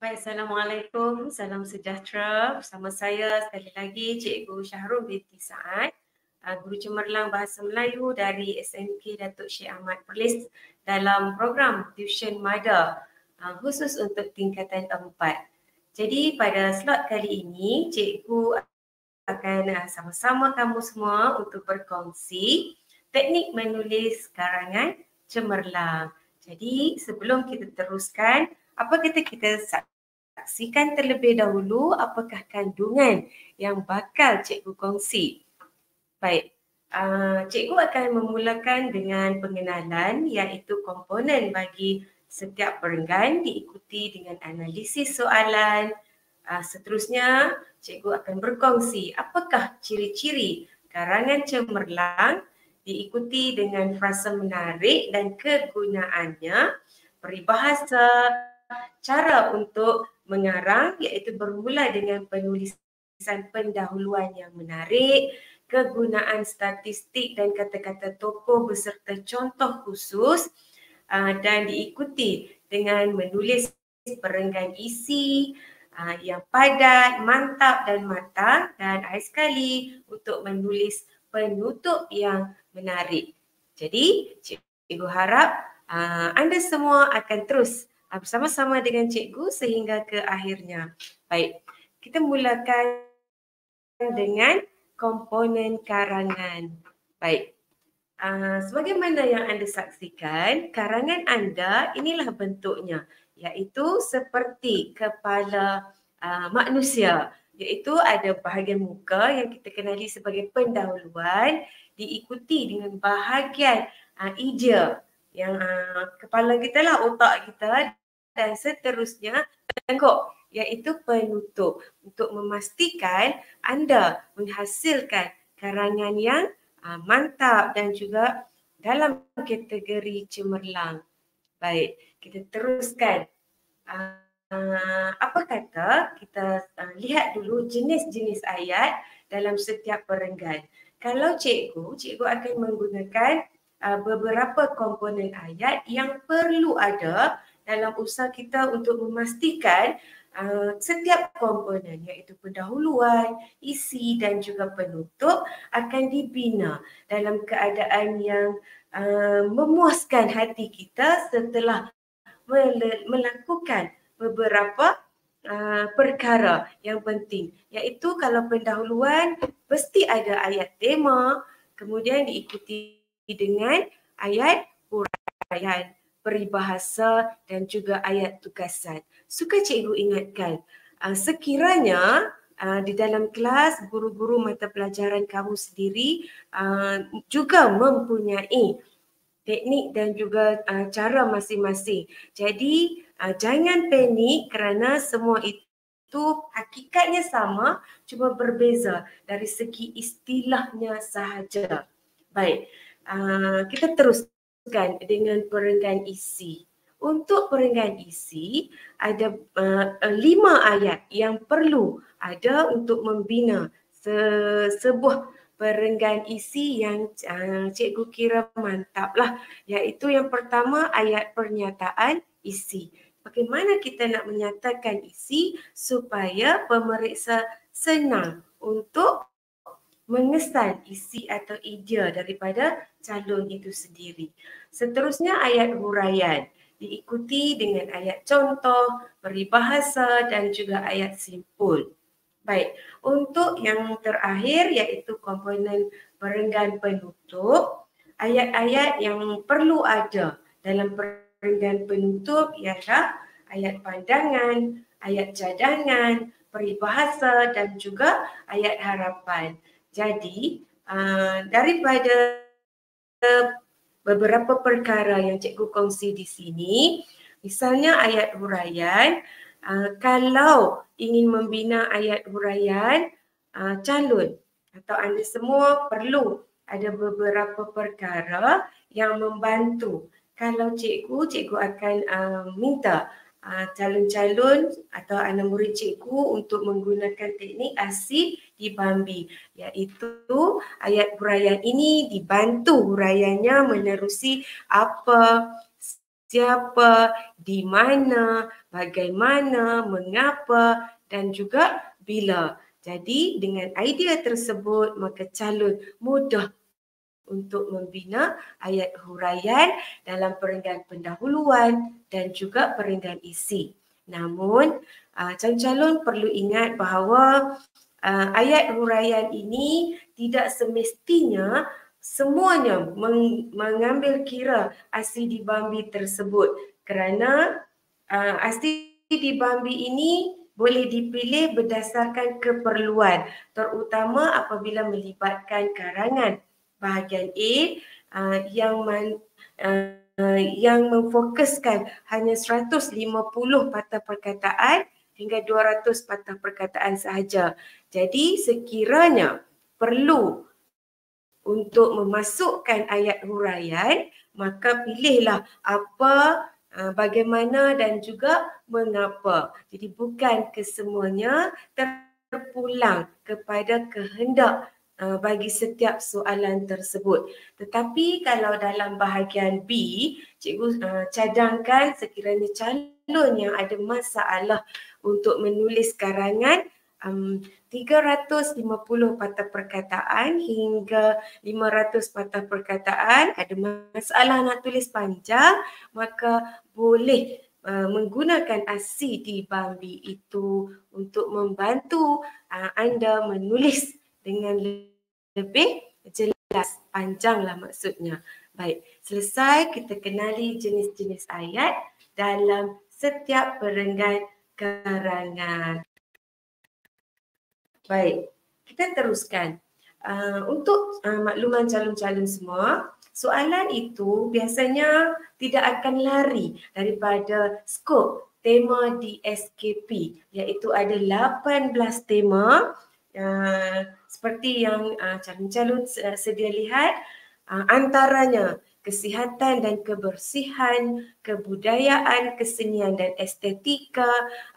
Baik, Assalamualaikum, salam sejahtera. Bersama saya sekali lagi Cikgu Syahrul binti Saad, Guru Cemerlang Bahasa Melayu dari SMK Datuk Syed Ahmad Perlis dalam program Tuition Mada khusus untuk tingkatan 4. Jadi pada slot kali ini, Cikgu akan sama-sama kamu semua untuk berkongsi teknik menulis karangan cemerlang. Jadi sebelum kita teruskan, apa kata kita saksikan terlebih dahulu apakah kandungan yang bakal cikgu kongsi. Baik, cikgu akan memulakan dengan pengenalan iaitu komponen bagi setiap perenggan diikuti dengan analisis soalan. Seterusnya, cikgu akan berkongsi apakah ciri-ciri karangan cemerlang diikuti dengan frasa menarik dan kegunaannya, peribahasa, cara untuk mengarang iaitu bermula dengan penulisan pendahuluan yang menarik, kegunaan statistik dan kata-kata tokoh beserta contoh khusus dan diikuti dengan menulis perenggan isi yang padat, mantap dan matang dan akhir sekali untuk menulis penutup yang menarik. Jadi, cikgu harap anda semua akan terus bersama-sama dengan cikgu sehingga ke akhirnya. Baik, kita mulakan dengan komponen karangan. Baik, sebagaimana yang anda saksikan, karangan anda inilah bentuknya, iaitu seperti kepala manusia, iaitu ada bahagian muka yang kita kenali sebagai pendahuluan, diikuti dengan bahagian ija yang kepala kita lah, otak kita, dan seterusnya tengkok iaitu penutup untuk memastikan anda menghasilkan karangan yang mantap dan juga dalam kategori cemerlang. Baik, kita teruskan. Apa kata kita lihat dulu jenis-jenis ayat dalam setiap perenggan. Kalau cikgu akan menggunakan beberapa komponen ayat yang perlu ada dalam usaha kita untuk memastikan setiap komponen iaitu pendahuluan, isi dan juga penutup akan dibina dalam keadaan yang memuaskan hati kita setelah melakukan beberapa perkara yang penting, iaitu kalau pendahuluan mesti ada ayat tema, kemudian diikuti dengan ayat huraian, peribahasa dan juga ayat tugasan. Suka cikgu ingatkan, sekiranya di dalam kelas guru-guru mata pelajaran kamu sendiri juga mempunyai teknik dan juga cara masing-masing. Jadi jangan panik kerana semua itu hakikatnya sama, cuma berbeza dari segi istilahnya sahaja. Baik, kita teruskan dengan perenggan isi. Untuk perenggan isi ada 5 ayat yang perlu ada untuk membina sebuah perenggan isi yang cikgu kira mantap lah, iaitu yang pertama ayat pernyataan isi. Bagaimana kita nak menyatakan isi supaya pemeriksa senang untuk mengesan isi atau idea daripada calon itu sendiri. Seterusnya ayat huraian diikuti dengan ayat contoh, peribahasa dan juga ayat simpul. Baik, untuk yang terakhir iaitu komponen perenggan penutup, ayat-ayat yang perlu ada dalam perenggan penutup ialah ayat pandangan, ayat cadangan, peribahasa dan juga ayat harapan. Jadi, daripada beberapa perkara yang cikgu kongsi di sini, misalnya ayat huraian, kalau ingin membina ayat huraian, calon atau anda semua perlu ada beberapa perkara yang membantu. Kalau cikgu akan minta calon-calon atau anak murid cikgu untuk menggunakan teknik asyik di Bambi, iaitu ayat huraian ini dibantu huraiannya menerusi apa siapa, di mana, bagaimana, mengapa dan juga bila. Jadi dengan idea tersebut maka calon mudah untuk membina ayat huraian dalam perenggan pendahuluan dan juga perenggan isi. Namun calon-calon perlu ingat bahawa ayat huraian ini tidak semestinya semuanya mengambil kira asli di Bambi tersebut, kerana asli di Bambi ini boleh dipilih berdasarkan keperluan, terutama apabila melibatkan karangan bahagian A yang memfokuskan hanya 150 patah perkataan hingga 200 patah perkataan sahaja. Jadi sekiranya perlu untuk memasukkan ayat huraian, maka pilihlah apa, bagaimana dan juga mengapa. Jadi bukan kesemuanya terpulang kepada kehendak bagi setiap soalan tersebut. Tetapi kalau dalam bahagian B, cikgu cadangkan sekiranya calon yang ada masalah untuk menulis karangan 350 patah perkataan hingga 500 patah perkataan, ada masalah nak tulis panjang, maka boleh menggunakan aksi di Bambi itu untuk membantu anda menulis dengan lebih jelas, panjanglah maksudnya. Baik, selesai kita kenali jenis-jenis ayat dalam setiap perenggan karangan. Baik, kita teruskan. Untuk makluman calon-calon semua, soalan itu biasanya tidak akan lari daripada skop tema di SKP, iaitu ada 18 tema. Seperti yang calon-calon sedia lihat, antaranya kesihatan dan kebersihan, kebudayaan, kesenian dan estetika,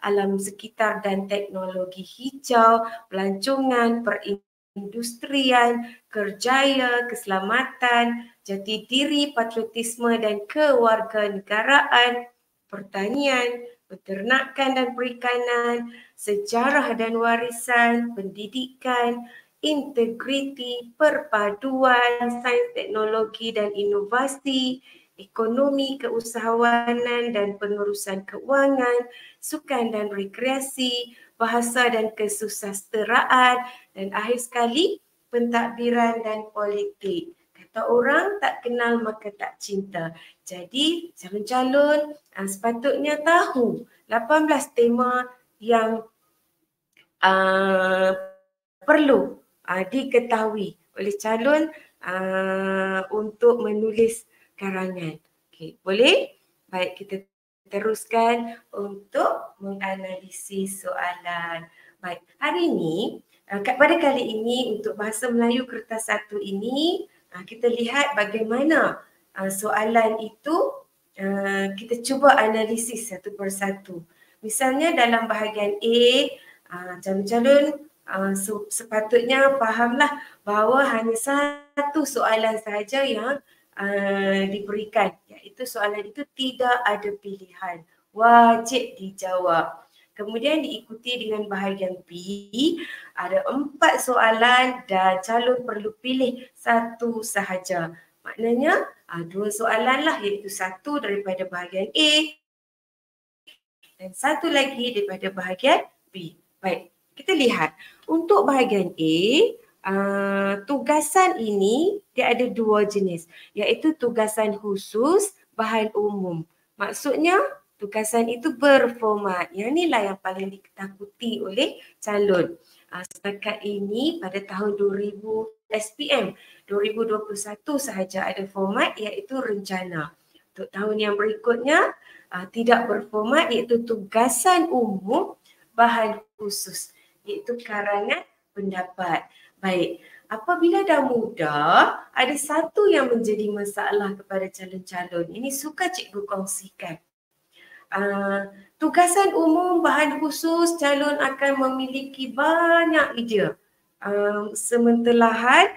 alam sekitar dan teknologi hijau, pelancongan, perindustrian, kerjaya, keselamatan, jati diri, patriotisme dan kewarganegaraan, pertanian, peternakan dan perikanan, sejarah dan warisan, pendidikan, integriti, perpaduan, sains, teknologi dan inovasi, ekonomi, keusahawanan dan pengurusan keuangan, sukan dan rekreasi, bahasa dan kesusasteraan, dan akhir sekali pentadbiran dan politik. Kata orang, tak kenal maka tak cinta. Jadi calon-calon sepatutnya tahu 18 tema yang perlu diketahui oleh calon untuk menulis karangan. Okey, boleh? Baik, kita teruskan untuk menganalisis soalan. Baik, hari ini, pada kali ini untuk bahasa Melayu kertas 1 ini, kita lihat bagaimana soalan itu kita cuba analisis satu persatu. Misalnya dalam bahagian A, calon-calon sepatutnya fahamlah bahawa hanya satu soalan sahaja yang diberikan, iaitu soalan itu tidak ada pilihan, wajib dijawab. Kemudian diikuti dengan bahagian B, ada 4 soalan dan calon perlu pilih satu sahaja. Maknanya 2 soalan lah, iaitu satu daripada bahagian A dan satu lagi daripada bahagian B. Baik, kita lihat untuk bahagian A, tugasan ini dia ada 2 jenis, iaitu tugasan khusus, bahan umum. Maksudnya tugasan itu berformat. Yang inilah yang paling ditakuti oleh calon. Setakat ini pada tahun 2000 SPM 2021 sahaja ada format, iaitu rencana. Untuk tahun yang berikutnya tidak berformat, iaitu tugasan umum, bahan khusus, iaitu karangan pendapat. Baik, apabila dah mudah, ada satu yang menjadi masalah kepada calon-calon. Ini suka cikgu kongsikan. Tugasan umum, bahan khusus, calon akan memiliki banyak idea. Sementelahan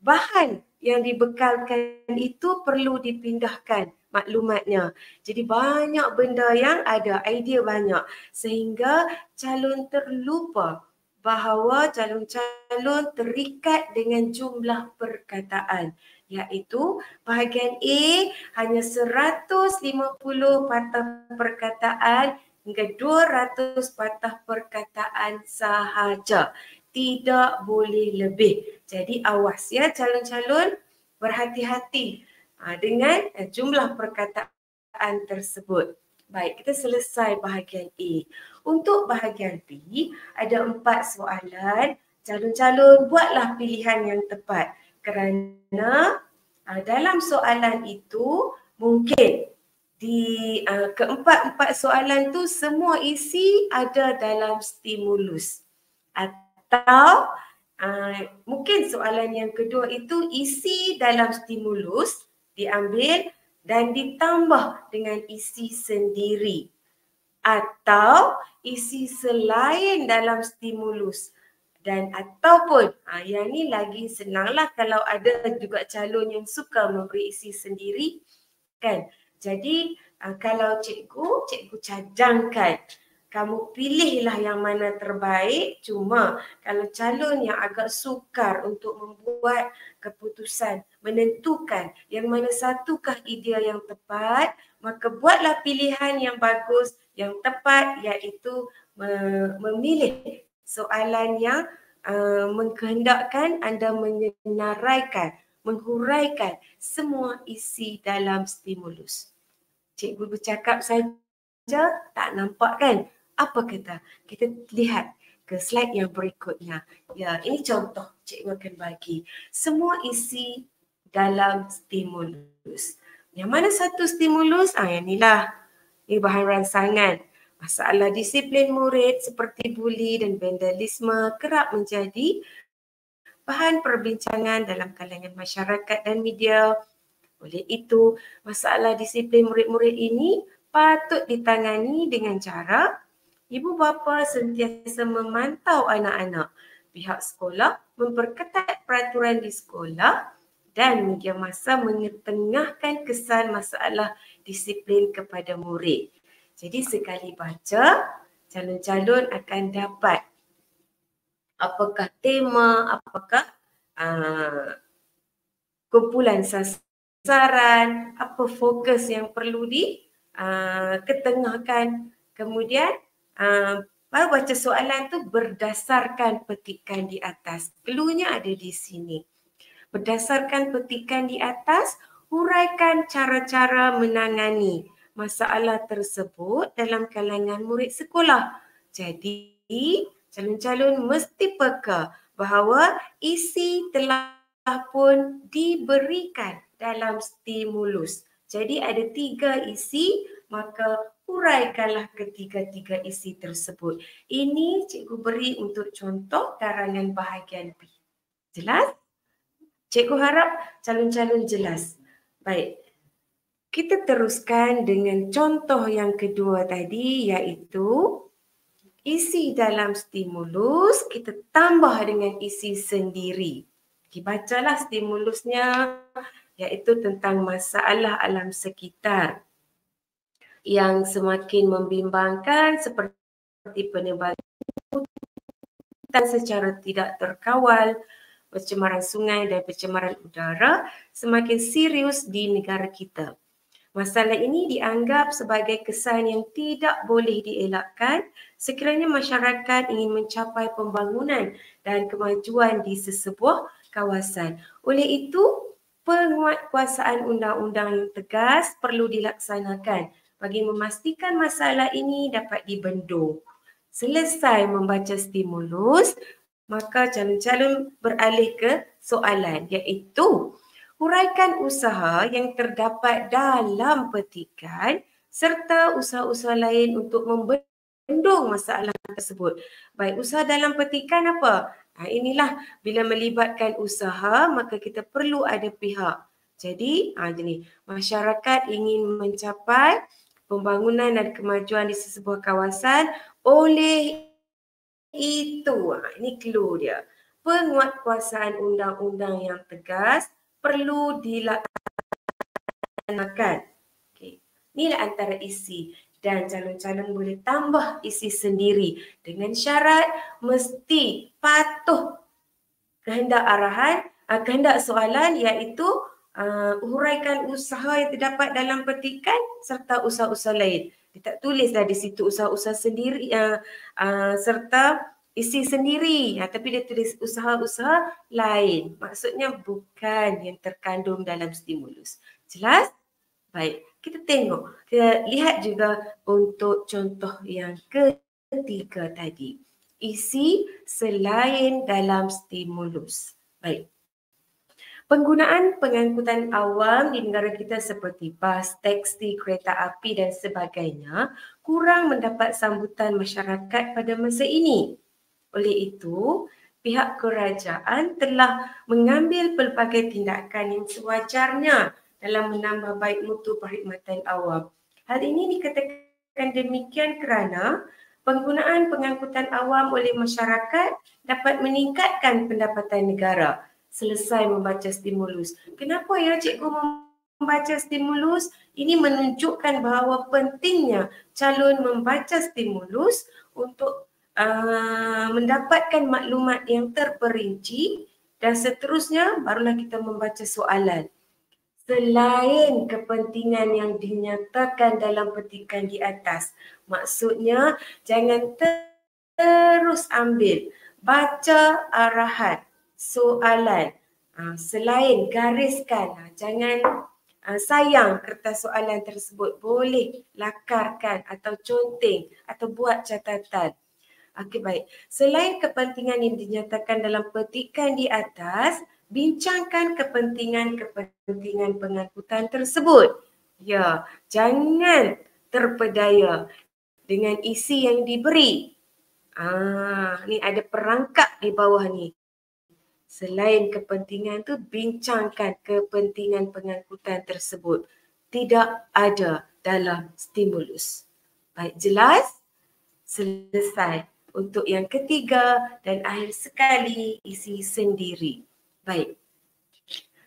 bahan yang dibekalkan itu perlu dipindahkan maklumatnya. Jadi banyak benda yang ada, idea banyak. Sehingga calon terlupa bahawa calon-calon terikat dengan jumlah perkataan. Iaitu bahagian A hanya 150 patah perkataan hingga 200 patah perkataan sahaja. Tidak boleh lebih. Jadi awas ya calon-calon, berhati-hati dengan jumlah perkataan tersebut. Baik, kita selesai bahagian A. Untuk bahagian B, ada 4 soalan. Calon-calon buatlah pilihan yang tepat. Kerana dalam soalan itu mungkin di keempat-empat soalan tu semua isi ada dalam stimulus. Atau mungkin soalan yang kedua itu isi dalam stimulus diambil dan ditambah dengan isi sendiri. Atau isi selain dalam stimulus. Dan ataupun yang ni lagi senanglah kalau ada juga calon yang suka memberi isi sendiri kan. Jadi kalau cikgu cadangkan kamu pilihlah yang mana terbaik. Cuma kalau calon yang agak sukar untuk membuat keputusan, menentukan yang mana satukah idea yang tepat, maka buatlah pilihan yang bagus, yang tepat, iaitu memilih soalan yang mengkehendakkan anda menyenaraikan, menghuraikan semua isi dalam stimulus. Cikgu bercakap saja tak nampak kan? Apa kata? Kita lihat ke slide yang berikutnya. Ya, ini contoh cikgu akan bagi. Semua isi dalam stimulus. Yang mana satu stimulus? Yang inilah. Ini bahan rangsangan. Masalah disiplin murid seperti buli dan vandalisme kerap menjadi bahan perbincangan dalam kalangan masyarakat dan media. Oleh itu, masalah disiplin murid-murid ini patut ditangani dengan cara ibu bapa sentiasa memantau anak-anak. Pihak sekolah memperketat peraturan di sekolah dan media massa mengetengahkan kesan masalah disiplin kepada murid. Jadi sekali baca, calon-calon akan dapat apakah tema, apakah kumpulan sasaran, apa fokus yang perlu ketengahkan. Kemudian baru baca soalan tu berdasarkan petikan di atas. Cluenya ada di sini. Berdasarkan petikan di atas, huraikan cara-cara menangani masalah tersebut dalam kalangan murid sekolah. Jadi, calon-calon mesti peka bahawa isi telah pun diberikan dalam stimulus. Jadi ada 3 isi, maka huraikanlah ketiga-tiga isi tersebut. Ini cikgu beri untuk contoh karangan bahagian B. Jelas? Cikgu harap calon-calon jelas. Baik. Kita teruskan dengan contoh yang kedua tadi, iaitu isi dalam stimulus kita tambah dengan isi sendiri. Dibacalah stimulusnya, iaitu tentang masalah alam sekitar yang semakin membimbangkan seperti penebangan hutan secara tidak terkawal, pencemaran sungai dan pencemaran udara semakin serius di negara kita. Masalah ini dianggap sebagai kesan yang tidak boleh dielakkan sekiranya masyarakat ingin mencapai pembangunan dan kemajuan di sesebuah kawasan. Oleh itu, penguatkuasaan undang-undang yang tegas perlu dilaksanakan bagi memastikan masalah ini dapat dibendung. Selesai membaca stimulus, maka calon-calon beralih ke soalan, iaitu huraikan usaha yang terdapat dalam petikan serta usaha-usaha lain untuk membendung masalah tersebut. Baik, usaha dalam petikan apa? Inilah bila melibatkan usaha, maka kita perlu ada pihak. Jadi, masyarakat ingin mencapai pembangunan dan kemajuan di sesebuah kawasan. Oleh itu, ini clue dia. Penguatkuasaan undang-undang yang tegas perlu dilaksanakan Inilah antara isi. Dan calon-calon boleh tambah isi sendiri dengan syarat mesti patuh kehendak arahan, kehendak soalan iaitu huraikan usaha yang terdapat dalam petikan serta usaha-usaha lain. Dia tak tulislah di situ usaha-usaha sendiri serta isi sendiri, tapi dia tulis usaha-usaha lain. Maksudnya bukan yang terkandung dalam stimulus. Jelas? Baik, kita tengok. Kita lihat juga untuk contoh yang ketiga tadi. Isi selain dalam stimulus. Baik. Penggunaan pengangkutan awam di negara kita seperti bas, teksi, kereta api dan sebagainya kurang mendapat sambutan masyarakat pada masa ini. Oleh itu, pihak kerajaan telah mengambil pelbagai tindakan yang sewajarnya dalam menambah baik mutu perkhidmatan awam. Hal ini dikatakan demikian kerana penggunaan pengangkutan awam oleh masyarakat dapat meningkatkan pendapatan negara selesai membaca stimulus. Kenapa ya cikgu membaca stimulus? Ini menunjukkan bahawa pentingnya calon membaca stimulus untuk mendapatkan maklumat yang terperinci dan seterusnya barulah kita membaca soalan. Selain kepentingan yang dinyatakan dalam petikan di atas. Maksudnya jangan terus ambil, baca arahan, soalan. Selain gariskan, jangan sayang kertas soalan tersebut. Boleh lakarkan atau conteng atau buat catatan. Okey, baik. Selain kepentingan yang dinyatakan dalam petikan di atas, bincangkan kepentingan pengangkutan tersebut. Ya, jangan terpedaya dengan isi yang diberi. Ni ada perangkap di bawah ni. Selain kepentingan tu, bincangkan kepentingan pengangkutan tersebut. Tidak ada dalam stimulus. Baik, jelas? Selesai. Untuk yang ketiga dan akhir sekali, isi sendiri. Baik.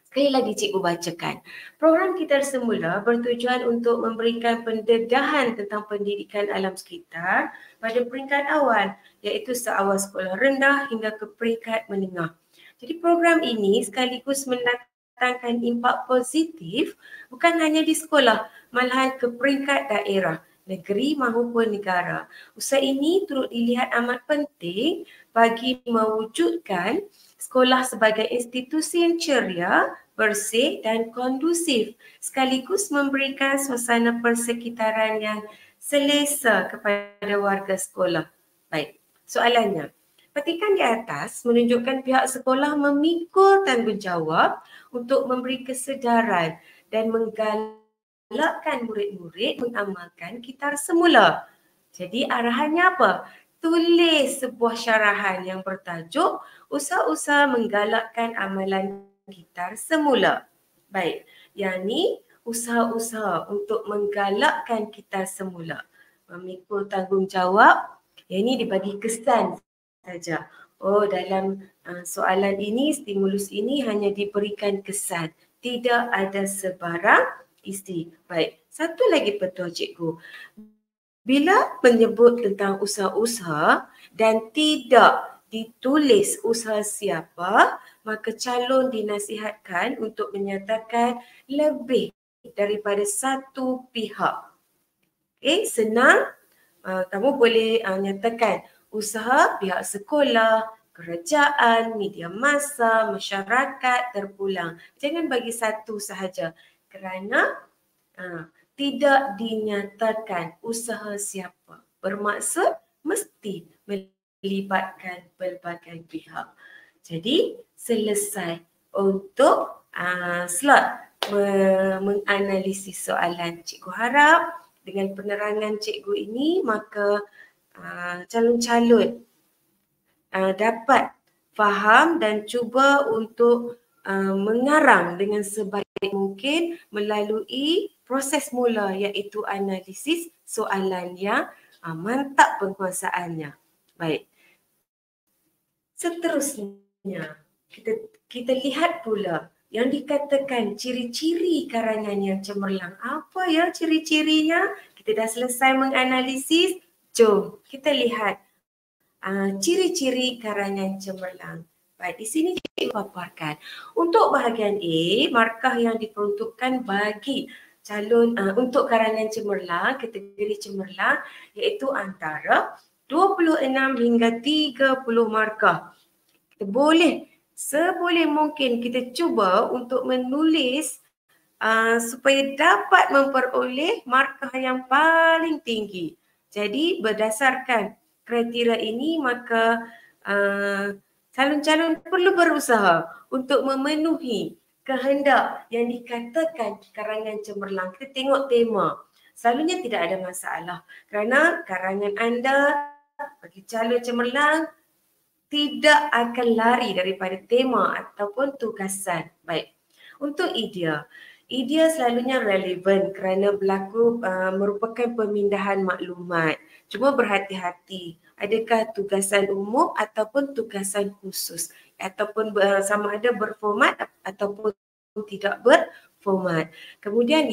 Sekali lagi cikgu bacakan. Program Kita Semula bertujuan untuk memberikan pendedahan tentang pendidikan alam sekitar pada peringkat awal, iaitu seawal sekolah rendah hingga ke peringkat menengah. Jadi program ini sekaligus mendatangkan impak positif bukan hanya di sekolah, malahan ke peringkat daerah, negeri maupun negara. Usaha ini turut dilihat amat penting bagi mewujudkan sekolah sebagai institusi yang ceria, bersih dan kondusif sekaligus memberikan suasana persekitaran yang selesa kepada warga sekolah. Baik, soalannya. Petikan di atas menunjukkan pihak sekolah memikul tanggungjawab untuk memberi kesedaran dan menggalakkan murid-murid mengamalkan Kita Semula. Jadi arahannya apa? Tulis sebuah syarahan yang bertajuk usaha-usaha menggalakkan amalan Kita Semula. Baik, yang ni usaha-usaha untuk menggalakkan Kita Semula. Memikul tanggungjawab, yang ni dibagi kesan saja. Oh, dalam soalan ini, stimulus ini hanya diberikan kesan. Tidak ada sebarang isi. Baik, satu lagi petua cikgu. Bila menyebut tentang usaha-usaha dan tidak ditulis usaha siapa, maka calon dinasihatkan untuk menyatakan lebih daripada satu pihak. Okey, senang. Kamu boleh nyatakan usaha pihak sekolah, kerajaan, media massa, masyarakat, terpulang. Jangan bagi satu sahaja kerana tidak dinyatakan usaha siapa. Bermaksud mesti melibatkan pelbagai pihak. Jadi selesai untuk slot menganalisis soalan. Cikgu harap dengan penerangan cikgu ini maka calon-calon dapat faham dan cuba untuk mengarang dengan sebaik mungkin melalui proses mula iaitu analisis soalan yang mantap penguasaannya. Baik. Seterusnya kita lihat pula yang dikatakan ciri-ciri karangan yang cemerlang. Apa ya ciri-cirinya? Kita dah selesai menganalisis. Jom kita lihat ciri-ciri karangan cemerlang. Baik, di sini cikgu paparkan. Untuk bahagian A, markah yang diperuntukkan bagi calon untuk karangan cemerlang, kategori cemerlang iaitu antara 26 hingga 30 markah. Kita boleh, seboleh mungkin kita cuba untuk menulis supaya dapat memperoleh markah yang paling tinggi. Jadi berdasarkan kriteria ini maka calon-calon perlu berusaha untuk memenuhi kehendak yang dikatakan karangan cemerlang. Kita tengok tema. Selalunya tidak ada masalah kerana karangan anda bagi calon cemerlang tidak akan lari daripada tema ataupun tugasan. Baik. Untuk idea selalunya relevan kerana berlaku merupakan pemindahan maklumat. Cuma berhati-hati, adakah tugasan umum ataupun tugasan khusus ataupun sama ada berformat ataupun tidak berformat. Kemudian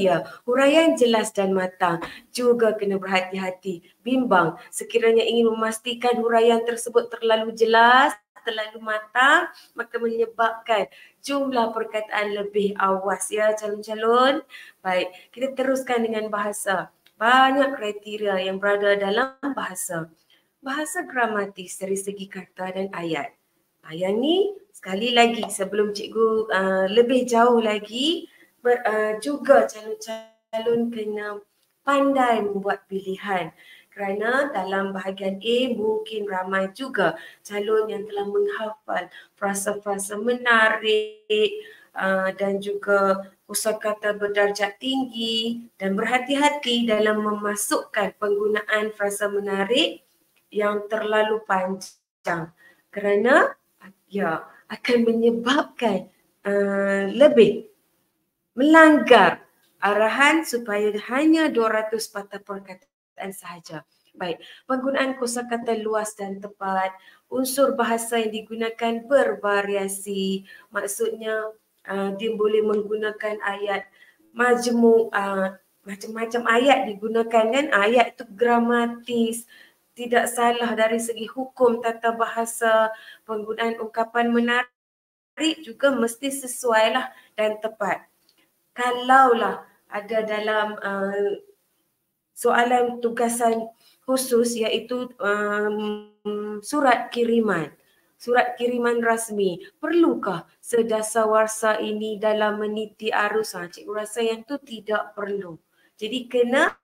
huraian jelas dan matang juga kena berhati-hati. Bimbang sekiranya ingin memastikan huraian tersebut terlalu jelas, terlalu matang, maka menyebabkan jumlah perkataan lebih awas ya calon-calon. Baik, kita teruskan dengan bahasa. Banyak kriteria yang berada dalam bahasa. Bahasa gramatis dari segi kata dan ayat. Yang ni sekali lagi sebelum cikgu lebih jauh lagi juga calon-calon kena pandai membuat pilihan. Kerana dalam bahagian A mungkin ramai juga calon yang telah menghafal frasa-frasa menarik dan juga kosakata berdarjat tinggi dan berhati-hati dalam memasukkan penggunaan frasa menarik yang terlalu panjang kerana akan menyebabkan lebih melanggar arahan supaya hanya 200 patah perkataan sahaja. Baik, penggunaan kosakata luas dan tepat, unsur bahasa yang digunakan bervariasi. Maksudnya dia boleh menggunakan ayat majmuk, macam-macam ayat digunakan kan. Ayat itu gramatis, tidak salah dari segi hukum tata bahasa, penggunaan ungkapan menarik juga mesti sesuai lah dan tepat. Kalaulah ada dalam soalan tugasan khusus iaitu surat kiriman rasmi, perlukah sedasawarsa ini dalam meniti arus? Cikgu rasa yang tu tidak perlu. Jadi kena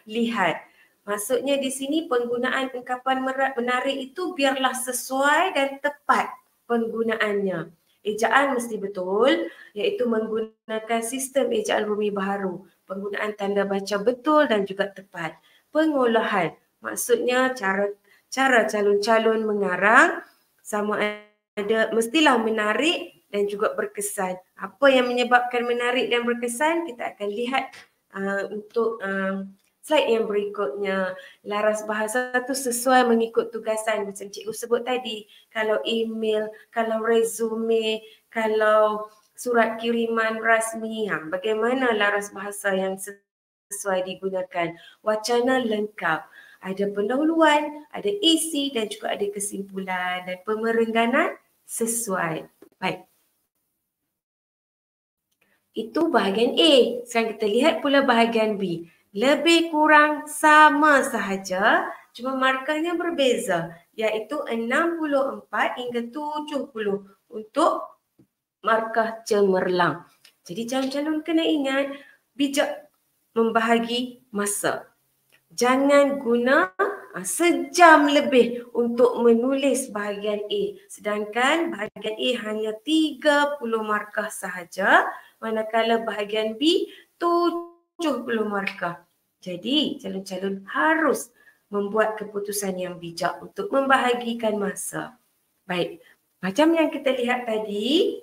lihat. Maksudnya di sini penggunaan ungkapan menarik itu biarlah sesuai dan tepat penggunaannya. Ejaan mesti betul, iaitu menggunakan sistem ejaan Rumi baharu. Penggunaan tanda baca betul dan juga tepat. Pengolahan, maksudnya cara calon-calon mengarang sama ada mestilah menarik dan juga berkesan. Apa yang menyebabkan menarik dan berkesan kita akan lihat untuk slide yang berikutnya. Laras bahasa tu sesuai mengikut tugasan macam cikgu sebut tadi. Kalau email, kalau resume, kalau surat kiriman rasmi, bagaimana laras bahasa yang sesuai digunakan. Wacana lengkap. Ada pendahuluan, ada isi dan juga ada kesimpulan dan pemerengganan sesuai. Baik. Itu bahagian A. Sekarang kita lihat pula bahagian B. Lebih kurang sama sahaja, cuma markahnya berbeza, iaitu 64 hingga 70 untuk markah cemerlang. Jadi calon-calon kena ingat, bijak membahagi masa. Jangan guna sejam lebih untuk menulis bahagian A. Sedangkan bahagian A hanya 30 markah sahaja, manakala bahagian B 70 markah. Jadi calon-calon harus membuat keputusan yang bijak untuk membahagikan masa. Baik, macam yang kita lihat tadi,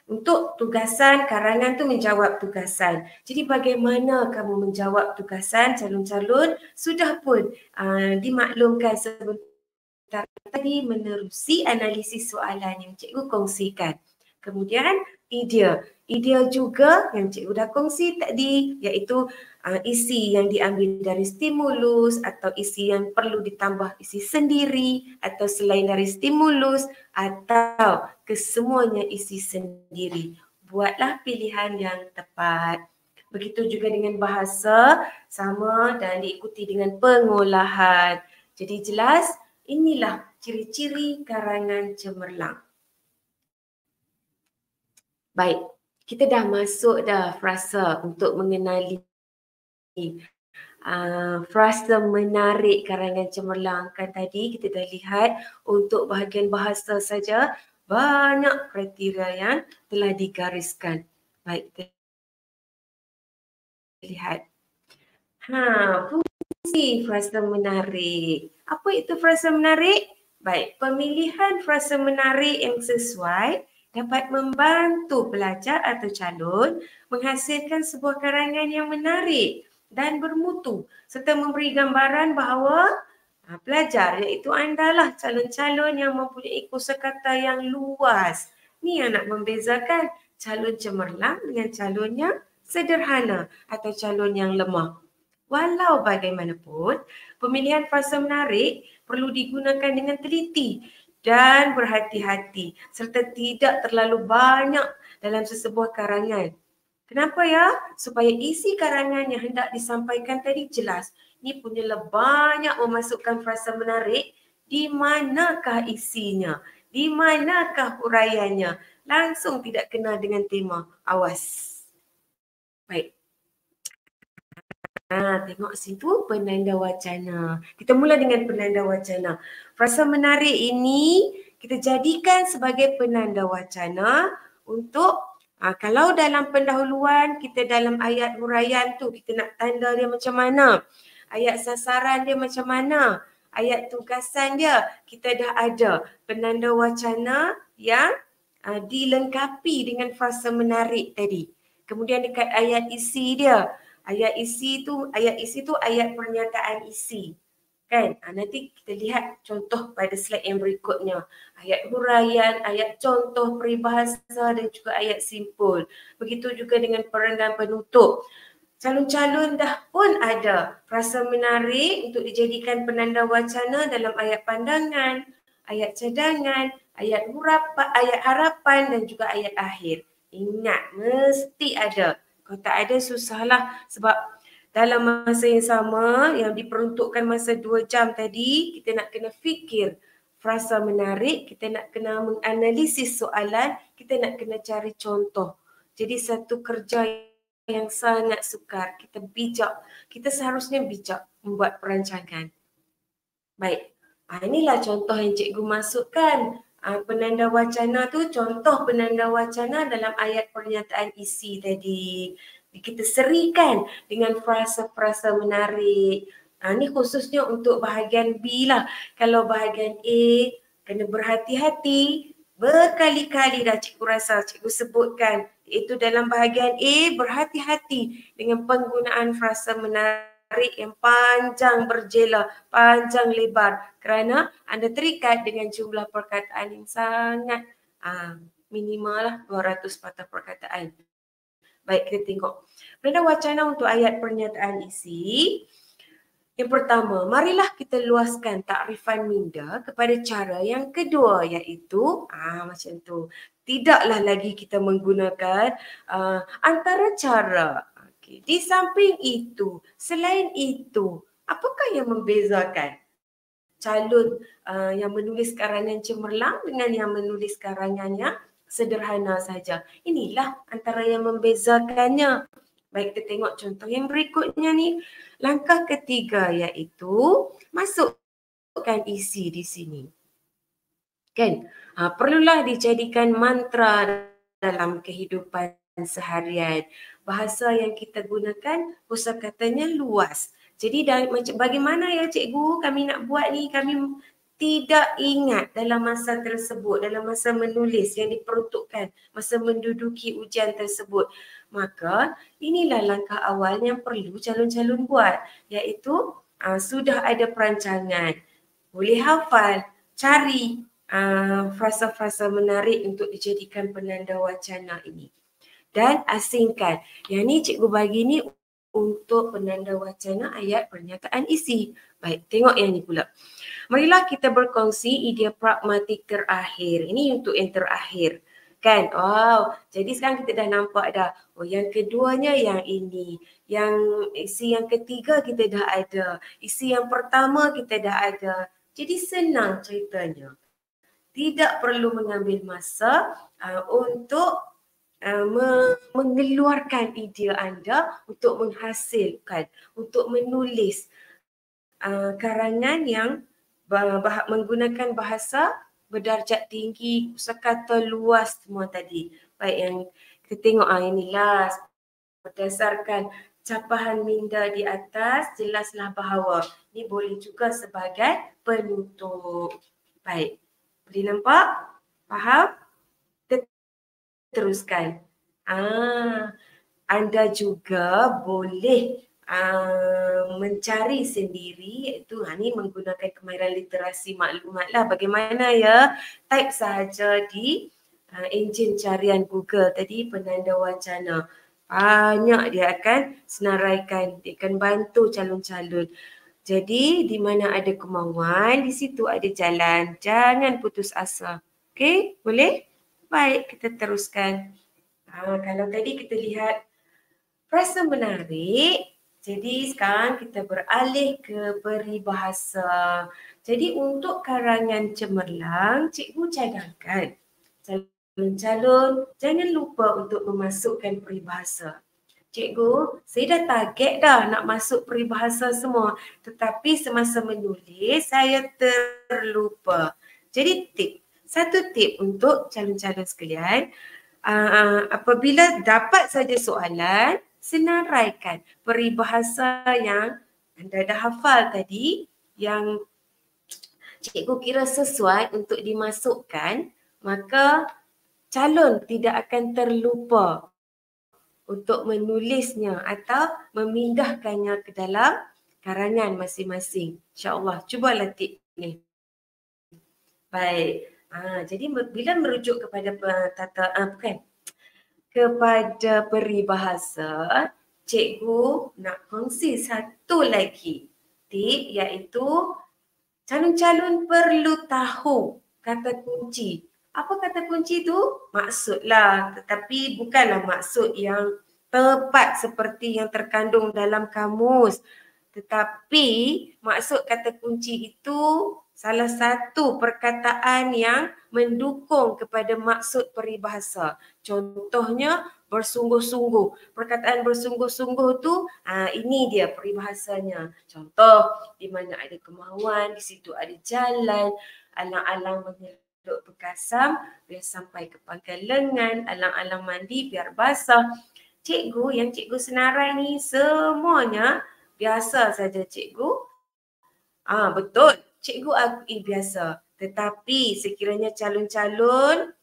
untuk tugasan, karangan tu menjawab tugasan. Jadi bagaimana kamu menjawab tugasan calon-calon sudah pun dimaklumkan sebentar tadi menerusi analisis soalan yang cikgu kongsikan. Kemudian idea. Idea juga yang cikgu dah kongsi tadi iaitu isi yang diambil dari stimulus atau isi yang perlu ditambah isi sendiri atau selain dari stimulus atau kesemuanya isi sendiri. Buatlah pilihan yang tepat. Begitu juga dengan bahasa, sama dan diikuti dengan pengolahan. Jadi jelas, inilah ciri-ciri karangan cemerlang. Baik, kita dah masuk dah frasa untuk mengenali frasa menarik karangan cemerlang. Kan tadi kita dah lihat untuk bahagian bahasa saja banyak kriteria yang telah digariskan. Baik, kita lihat. Fungsi frasa menarik. Apa itu frasa menarik? Baik, pemilihan frasa menarik yang sesuai dapat membantu pelajar atau calon menghasilkan sebuah karangan yang menarik dan bermutu serta memberi gambaran bahawa pelajar iaitu anda lah calon-calon yang mempunyai kosakata yang luas. Ni yang nak membezakan calon cemerlang dengan calon yang sederhana atau calon yang lemah. Walau bagaimanapun, pemilihan frasa menarik perlu digunakan dengan teliti dan berhati-hati serta tidak terlalu banyak dalam sesebuah karangan. Kenapa ya? Supaya isi karangan yang hendak disampaikan tadi jelas. Ni punyalah banyak memasukkan frasa menarik. Di manakah isinya? Di manakah huraiannya? Langsung tidak kena dengan tema. Awas. Baik. Tengok situ penanda wacana. Kita mula dengan penanda wacana. Frasa menarik ini kita jadikan sebagai penanda wacana untuk kalau dalam pendahuluan kita dalam ayat huraian tu kita nak tanda dia macam mana. Ayat sasaran dia macam mana. Ayat tugasan dia kita dah ada penanda wacana yang dilengkapi dengan frasa menarik tadi. Kemudian dekat ayat isi dia. Ayat isi tu ayat pernyataan isi. Kan? Nanti kita lihat contoh pada slide yang berikutnya. Ayat huraian, ayat contoh peribahasa dan juga ayat simpul. Begitu juga dengan perenggan penutup. Calon-calon dah pun ada frasa menarik untuk dijadikan penanda wacana dalam ayat pandangan, ayat cadangan, ayat harapan dan juga ayat akhir. Ingat, mesti ada. Kalau tak ada susahlah sebab dalam masa yang sama yang diperuntukkan masa 2 jam tadi kita nak kena fikir frasa menarik, kita nak kena menganalisis soalan, kita nak kena cari contoh. Jadi satu kerja yang sangat sukar, kita bijak, kita seharusnya bijak membuat perancangan. Baik, inilah contoh yang cikgu masukkan. Penanda wacana tu contoh penanda wacana dalam ayat pernyataan isi tadi. Kita serikan dengan frasa-frasa menarik. Ni khususnya untuk bahagian B lah. Kalau bahagian A, kena berhati-hati. Berkali-kali dah cikgu rasa cikgu sebutkan. Iaitu dalam bahagian A, berhati-hati dengan penggunaan frasa menarik yang panjang berjela, panjang lebar kerana anda terikat dengan jumlah perkataan yang sangat minimal lah 200 patah perkataan. Baik, kita tengok. Penanda wacana untuk ayat pernyataan isi. Yang pertama, marilah kita luaskan takrifan minda kepada cara yang kedua iaitu macam tu. Tidaklah lagi kita menggunakan antara cara. Okay. Di samping itu, selain itu, apakah yang membezakan calon yang menulis karangan cemerlang dengan yang menulis karangan yang sederhana saja? Inilah antara yang membezakannya. Baik, kita tengok contoh yang berikutnya ni. Langkah ketiga iaitu masukkan isi di sini. Kan? Perlulah dijadikan mantra dalam kehidupan seharian. Bahasa yang kita gunakan kosakatanya luas. Jadi bagaimana ya cikgu kami nak buat ni? Kami tidak ingat dalam masa tersebut, dalam masa menulis yang diperuntukkan, masa menduduki ujian tersebut. Maka inilah langkah awal yang perlu calon-calon buat, iaitu sudah ada perancangan, boleh hafal, cari frasa-frasa menarik untuk dijadikan penanda wacana ini. Dan asingkan. Yang ni cikgu bagi ni untuk penanda wacana ayat pernyataan isi. Baik, tengok yang ni pula. Marilah kita berkongsi idea pragmatik terakhir. Ini untuk yang terakhir. Kan? Wow. Jadi sekarang kita dah nampak dah. Oh, yang keduanya yang ini. Yang isi yang ketiga kita dah ada. Isi yang pertama kita dah ada. Jadi senang ceritanya. Tidak perlu mengambil masa untuk mengeluarkan idea anda untuk menghasilkan, untuk menulis karangan yang menggunakan bahasa berdarjat tinggi, kosakata luas semua tadi. Baik, yang kita tengok inilah berdasarkan capahan minda di atas, jelaslah bahawa ini boleh juga sebagai penutup. Baik, boleh nampak? Faham? Teruskan. Anda juga boleh mencari sendiri, iaitu ni menggunakan kemahiran literasi maklumat lah. Bagaimana ya? Type sahaja di enjin carian Google tadi, penanda wacana. Banyak dia akan senaraikan, dia akan bantu calon-calon. Jadi di mana ada kemauan, di situ ada jalan. Jangan putus asa. Okey, boleh? Baik, kita teruskan. Kalau tadi kita lihat frasa menarik, jadi sekarang kita beralih ke peribahasa. Jadi untuk karangan cemerlang, cikgu cadangkan calon-calon jangan lupa untuk memasukkan peribahasa. Cikgu, saya dah target dah nak masuk peribahasa semua. Tetapi semasa menulis, saya terlupa. Jadi satu tip untuk calon-calon sekalian, apabila dapat saja soalan, senaraikan peribahasa yang anda dah hafal tadi, yang cikgu kira sesuai untuk dimasukkan, maka calon tidak akan terlupa untuk menulisnya atau memindahkannya ke dalam karangan masing-masing. InsyaAllah, cubalah tip ni. Baik. Jadi bila merujuk kepada kepada peribahasa, cikgu nak kongsi satu lagi tip, iaitu calon-calon perlu tahu kata kunci. Apa kata kunci tu? Maksudlah, tetapi bukanlah maksud yang tepat seperti yang terkandung dalam kamus. Tetapi maksud kata kunci itu salah satu perkataan yang mendukung kepada maksud peribahasa. Contohnya bersungguh-sungguh. Perkataan bersungguh-sungguh tu ini dia peribahasanya. Contoh, di mana ada kemahuan, di situ ada jalan, alang-alang menyeluk bekasam biar sampai ke pangkal lengan, alang-alang mandi biar basah. Cikgu, yang cikgu senarai ni semuanya biasa saja cikgu. Betul, cikgu akui biasa. Tetapi sekiranya calon-calon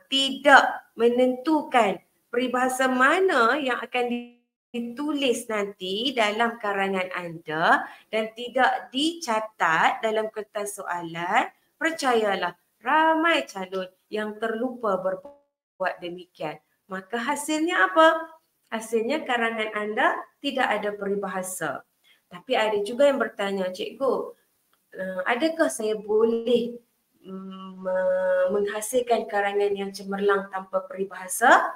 tidak menentukan peribahasa mana yang akan ditulis nanti dalam karangan anda dan tidak dicatat dalam kertas soalan, percayalah ramai calon yang terlupa berbuat demikian. Maka hasilnya apa? Hasilnya karangan anda tidak ada peribahasa. Tapi ada juga yang bertanya, cikgu, adakah saya boleh menghasilkan karangan yang cemerlang tanpa peribahasa?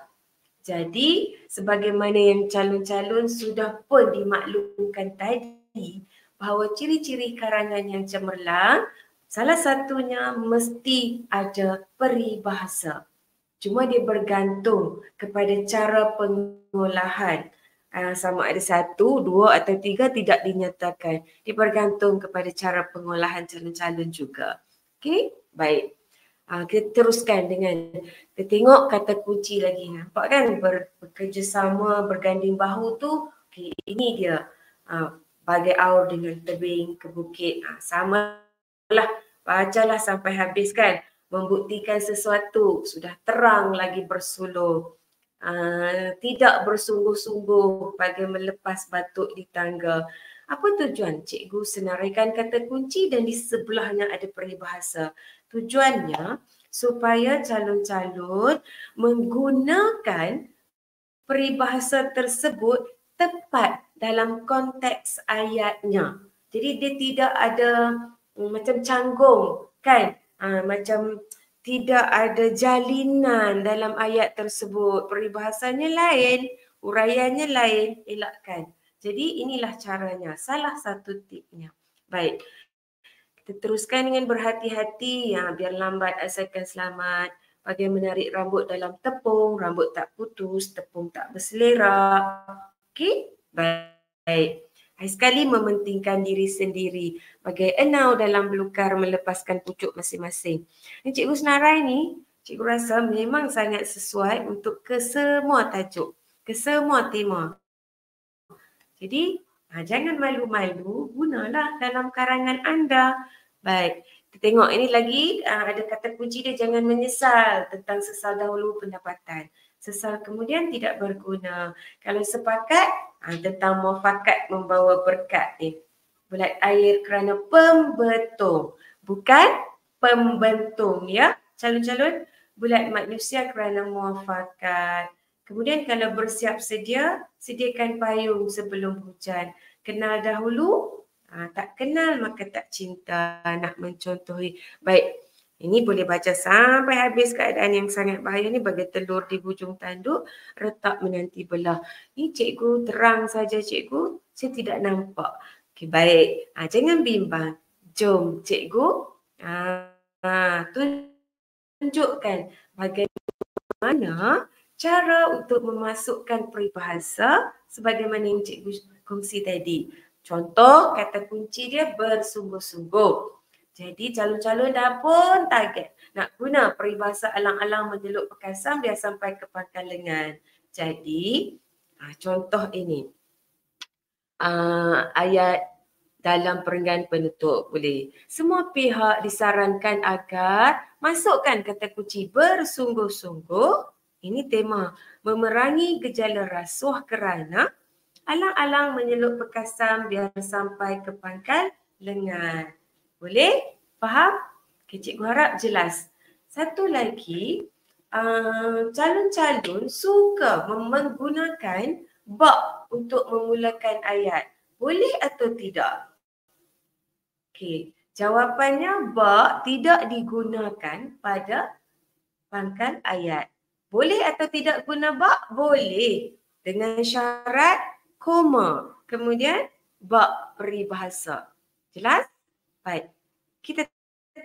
Jadi, sebagaimana yang calon-calon sudah pun dimaklumkan tadi, bahawa ciri-ciri karangan yang cemerlang, salah satunya mesti ada peribahasa. Cuma dia bergantung kepada cara pengolahan. Sama ada 1, 2 atau 3 tidak dinyatakan. Dia bergantung kepada cara pengolahan calon-calon juga. Okey, baik. Kita teruskan dengan, kita tengok kata kunci lagi. Nampak kan bekerjasama, berganding bahu tu, okay, ini dia. Bagai aur dengan tebing ke bukit. Sama lah, bacalah sampai habis kan. Membuktikan sesuatu, sudah terang lagi bersuluh. Tidak bersungguh-sungguh bagai melepas batuk di tangga. Apa tujuan cikgu senaraikan kata kunci dan di sebelahnya ada peribahasa? Tujuannya supaya calon-calon menggunakan peribahasa tersebut tepat dalam konteks ayatnya. Jadi dia tidak ada macam canggung kan? Macam tidak ada jalinan dalam ayat tersebut. Peribahasanya lain, uraiannya lain, elakkan. Jadi inilah caranya, salah satu tipnya. Baik, kita teruskan dengan berhati-hati, biar lambat asalkan selamat. Bagai menarik rambut dalam tepung, rambut tak putus, tepung tak berselerak. Okey? Baik. Hari sekali mementingkan diri sendiri. Bagai enau dalam belukar melepaskan pucuk masing-masing. Ini Cikgu senarai ni, Cikgu rasa memang sangat sesuai untuk ke semua tajuk, ke semua tema. Jadi, jangan malu-malu, gunalah dalam karangan anda. Baik, kita tengok ini lagi ada kata kunci dia, jangan menyesal tentang sesal dahulu pendapatan. Sesal kemudian tidak berguna. Kalau sepakat, tentang muafakat membawa berkat ni. Bulat air kerana pembetung, bukan pembentung ya. Calon-calon bulat manusia kerana muafakat. Kemudian kalau bersiap sedia, sediakan payung sebelum hujan. Kenal dahulu, tak kenal maka tak cinta, nak mencontohi. Baik, ini boleh baca sampai habis. Keadaan yang sangat bahaya ni bagai telur di hujung tanduk, retak menanti belah. Ini cikgu terang saja cikgu, saya tidak nampak. Okey, baik. Jangan bimbang. Jom cikgu tunjukkan bagaimana cara untuk memasukkan peribahasa sebagaimana yang cikgu kongsi tadi. Contoh kata kunci dia bersungguh-sungguh. Jadi calon-calon dah pun target nak guna peribahasa alang-alang menjeluk perkasan biar sampai ke pangkal lengan. Jadi contoh ini. Ayat dalam perenggan penutup boleh. Semua pihak disarankan agar masukkan kata kunci bersungguh-sungguh. Ini tema memerangi gejala rasuah kerana alang-alang menyelup perkasan biar sampai ke pangkal lengan. Boleh? Faham? Okay, cikgu harap jelas. Satu lagi, calon-calon suka menggunakan bab untuk memulakan ayat. Boleh atau tidak? Okey, jawapannya bab tidak digunakan pada pangkal ayat. Boleh atau tidak guna bab? Boleh. Dengan syarat koma. Kemudian bab peribahasa. Jelas? Baik. Kita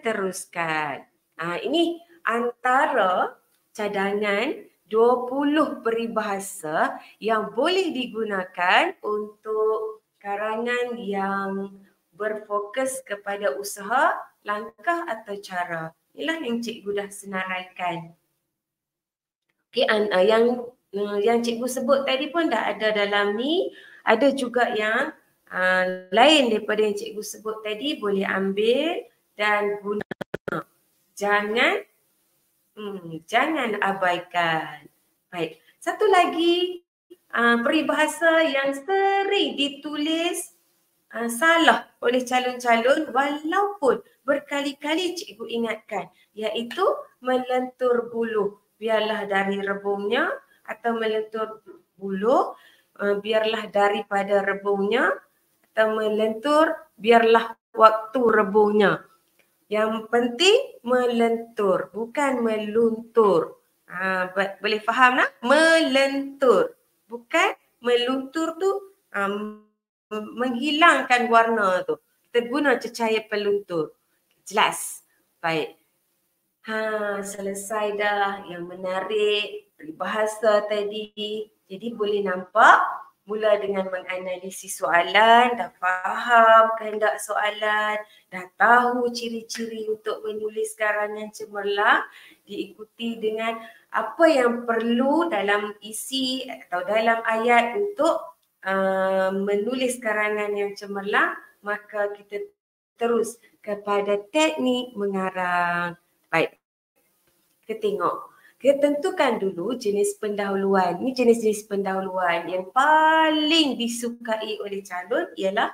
teruskan. Ini antara cadangan 20 peribahasa yang boleh digunakan untuk karangan yang berfokus kepada usaha, langkah atau cara. Inilah yang cikgu dah senaraikan. Okay, yang cikgu sebut tadi pun dah ada dalam ni. Ada juga yang lain daripada yang cikgu sebut tadi, boleh ambil dan guna. Jangan abaikan. Baik, satu lagi peribahasa yang sering ditulis salah oleh calon-calon walaupun berkali-kali cikgu ingatkan, iaitu melentur buluh. Biarlah dari rebungnya, atau melentur buluh, biarlah daripada rebungnya, atau melentur biarlah waktu rebungnya. Yang penting melentur, bukan meluntur. Boleh faham tak? Melentur. Bukan meluntur tu menghilangkan warna tu. Kita guna cecair peluntur. Jelas? Baik. Selesai dah yang menarik peribahasa tadi. Jadi boleh nampak mula dengan menganalisis soalan, dah faham kehendak soalan, dah tahu ciri-ciri untuk menulis karangan cemerlang, diikuti dengan apa yang perlu dalam isi atau dalam ayat untuk menulis karangan yang cemerlang, maka kita terus kepada teknik mengarang. Baik, kita tengok. Kita tentukan dulu jenis pendahuluan. Ini jenis-jenis pendahuluan yang paling disukai oleh calon ialah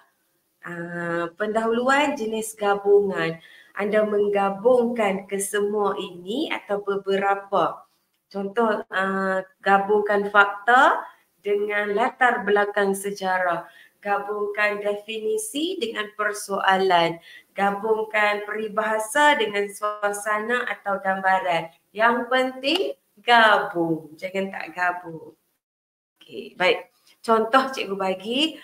pendahuluan jenis gabungan. anda menggabungkan kesemua ini atau beberapa. Contoh, gabungkan fakta dengan latar belakang sejarah. Gabungkan definisi dengan persoalan. Gabungkan peribahasa dengan suasana atau gambaran. Yang penting gabung, jangan tak gabung. Okey, baik. Contoh cikgu bagi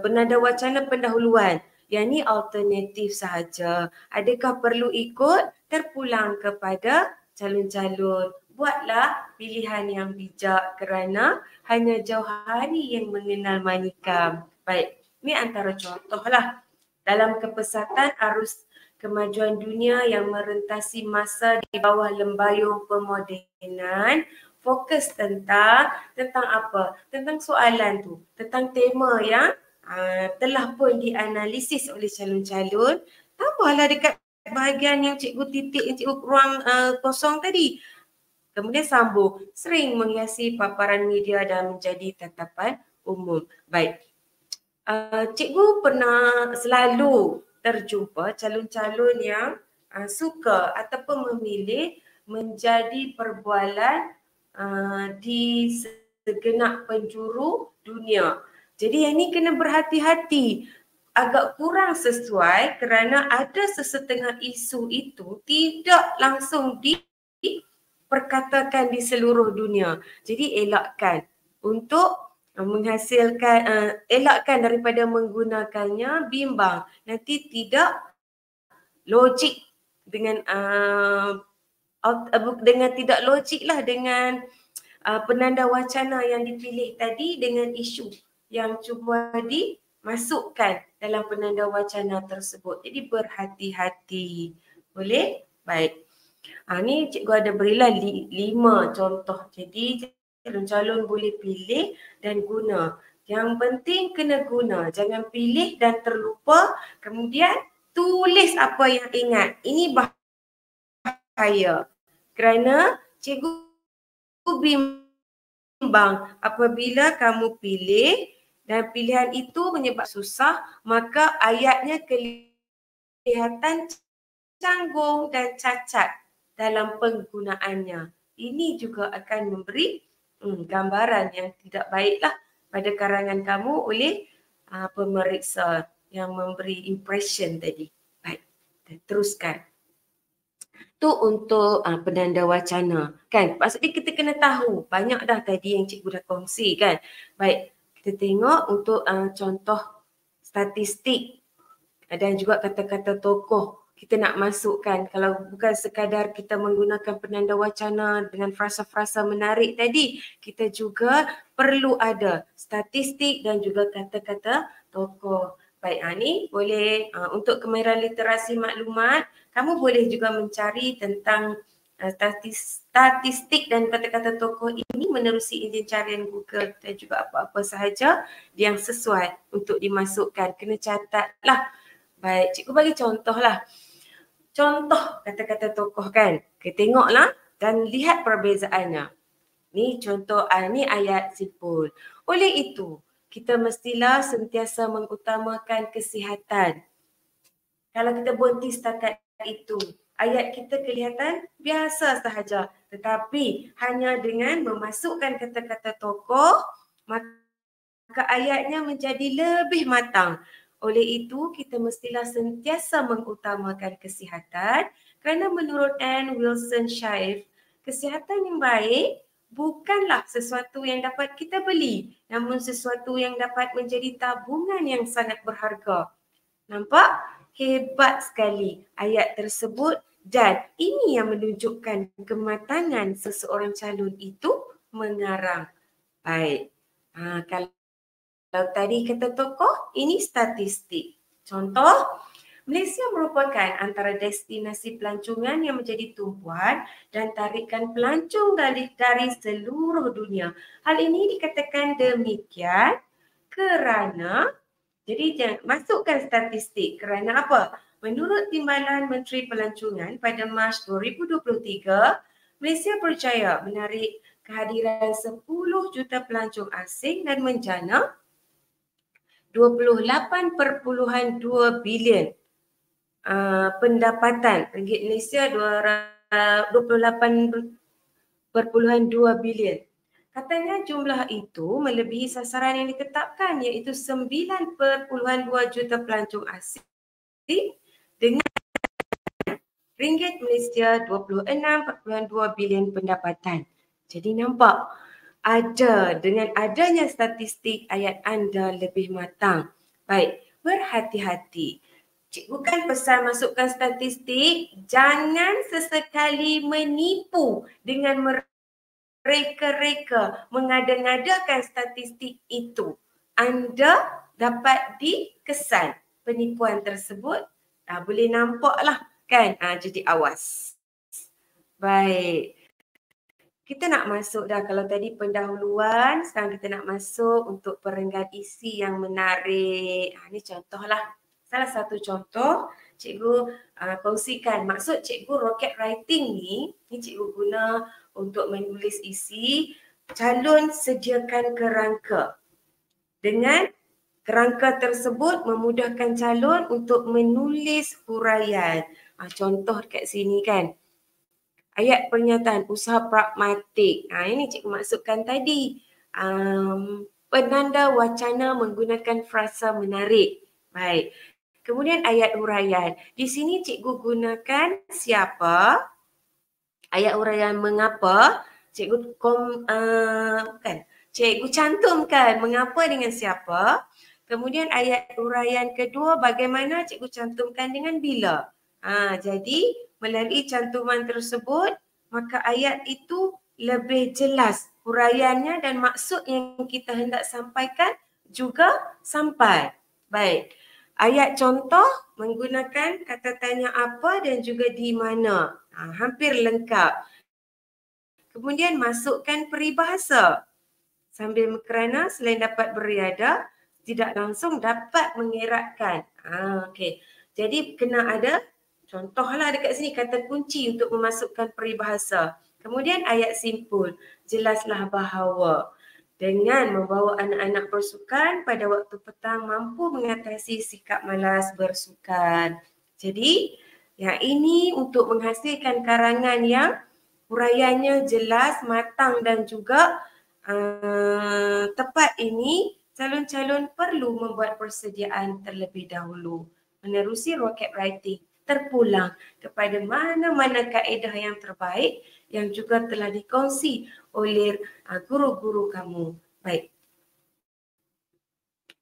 penanda wacana pendahuluan. Yang ni alternatif sahaja. Adakah perlu ikut? Terpulang kepada calon-calon. Buatlah pilihan yang bijak kerana hanya jauh hari yang mengenal manikam. Baik, ni antara contoh lah. Dalam kepesatan arus kemajuan dunia yang merentasi masa di bawah lembayung pemodenan, fokus tentang apa? Tentang soalan tu, tentang tema yang telah pun dianalisis oleh calon-calon. Tambahlah dekat bahagian yang cikgu titik, yang cikgu ruang kosong tadi. Kemudian sambung, sering menghiasi paparan media dan menjadi tatapan umum. Baik, cikgu pernah selalu terjumpa calon-calon yang suka ataupun memilih menjadi perbualan di segenap penjuru dunia. Jadi yang ni kena berhati-hati. Agak kurang sesuai kerana ada sesetengah isu itu tidak langsung diperkatakan di seluruh dunia. Jadi elakkan untuk menghasilkan, elakkan daripada menggunakannya bimbang. Nanti tidak logik dengan tidak logik lah dengan penanda wacana yang dipilih tadi dengan isu yang cuba dimasukkan dalam penanda wacana tersebut. Jadi berhati-hati. Boleh? Baik. Ni cikgu ada berilah 5 contoh. Jadi calon-calon boleh pilih dan guna. Yang penting kena guna. Jangan pilih dan terlupa. Kemudian tulis apa yang ingat. Ini bahaya. Kerana cikgu bimbang apabila kamu pilih dan pilihan itu menyebab susah, maka ayatnya kelihatan canggung dan cacat dalam penggunaannya. Ini juga akan memberi gambaran yang tidak baiklah pada karangan kamu oleh pemeriksa yang memberi impression tadi. Baik, kita teruskan. Tu untuk penanda wacana. Kan? Maksudnya kita kena tahu. Banyak dah tadi yang cikgu dah kongsi kan. Baik, kita tengok untuk contoh statistik dan juga kata-kata tokoh. Kita nak masukkan, kalau bukan sekadar kita menggunakan penanda wacana dengan frasa-frasa menarik tadi, kita juga perlu ada statistik dan juga kata-kata tokoh. Baik, ni boleh untuk kemahiran literasi maklumat, kamu boleh juga mencari tentang statistik dan kata-kata tokoh ini menerusi enjin carian Google dan juga apa-apa sahaja yang sesuai untuk dimasukkan. Kena catatlah. Baik, cikgu bagi contoh lah. Contoh kata-kata tokoh kan. Kita tengoklah dan lihat perbezaannya. Ni contoh, ni ayat simpul. Oleh itu, kita mestilah sentiasa mengutamakan kesihatan. Kalau kita berhenti setakat itu, ayat kita kelihatan biasa sahaja. Tetapi hanya dengan memasukkan kata-kata tokoh, maka ayatnya menjadi lebih matang. Oleh itu, kita mestilah sentiasa mengutamakan kesihatan kerana menurut Anne Wilson Schaef, kesihatan yang baik bukanlah sesuatu yang dapat kita beli, namun sesuatu yang dapat menjadi tabungan yang sangat berharga. Nampak? Hebat sekali ayat tersebut dan ini yang menunjukkan kematangan seseorang calon itu mengarang. Baik, kalau tadi kata tokoh, ini statistik. Contoh, Malaysia merupakan antara destinasi pelancongan yang menjadi tumpuan dan tarikan pelancong dari seluruh dunia. Hal ini dikatakan demikian kerana, jadi masukkan statistik kerana apa? Menurut Timbalan Menteri Pelancongan pada Mac 2023, Malaysia berjaya menarik kehadiran 10 juta pelancong asing dan menjana 28.2 bilion pendapatan ringgit Malaysia 28.2 bilion. Katanya jumlah itu melebihi sasaran yang ditetapkan iaitu 9.2 juta pelancong asing dengan ringgit Malaysia 26.2 bilion pendapatan. Jadi nampak dengan adanya statistik ayat anda lebih matang. Baik, berhati-hati. Cikgu kan pesan masukkan statistik, jangan sesekali menipu dengan mereka-reka mengada-ngadakan statistik itu. Anda dapat dikesan penipuan tersebut. Boleh nampaklah kan? Jadi awas. Baik. Kita nak masuk dah, kalau tadi pendahuluan, sekarang kita nak masuk untuk perenggan isi yang menarik. Ini contohlah. Salah satu contoh cikgu kongsikan. Maksud cikgu rocket writing ni cikgu guna untuk menulis isi. Calon sediakan kerangka. Dengan kerangka tersebut memudahkan calon untuk menulis huraian. Contoh dekat sini kan. Ayat pernyataan usaha pragmatik. Ini cikgu maksudkan tadi. Penanda wacana menggunakan frasa menarik. Baik. Kemudian ayat huraian. Di sini cikgu gunakan siapa. Ayat huraian mengapa. Cikgu cikgu cantumkan mengapa dengan siapa. Kemudian ayat huraian kedua bagaimana cikgu cantumkan dengan bila. Jadi melalui cantuman tersebut, maka ayat itu lebih jelas huraiannya dan maksud yang kita hendak sampaikan juga sampai. Baik, ayat contoh menggunakan kata tanya apa dan juga di mana. Hampir lengkap. Kemudian masukkan peribahasa. Sambil kerana selain dapat beriadah, tidak langsung dapat mengeratkan. Okey. Jadi kena ada contohlah dekat sini kata kunci untuk memasukkan peribahasa. Kemudian ayat simpul. Jelaslah bahawa dengan membawa anak-anak bersukan pada waktu petang mampu mengatasi sikap malas bersukan. Jadi yang ini untuk menghasilkan karangan yang huraiannya jelas, matang dan juga tepat ini, calon-calon perlu membuat persediaan terlebih dahulu. Menerusi rocket writing, terpulang kepada mana-mana kaedah yang terbaik yang juga telah dikongsi oleh guru-guru kamu. Baik.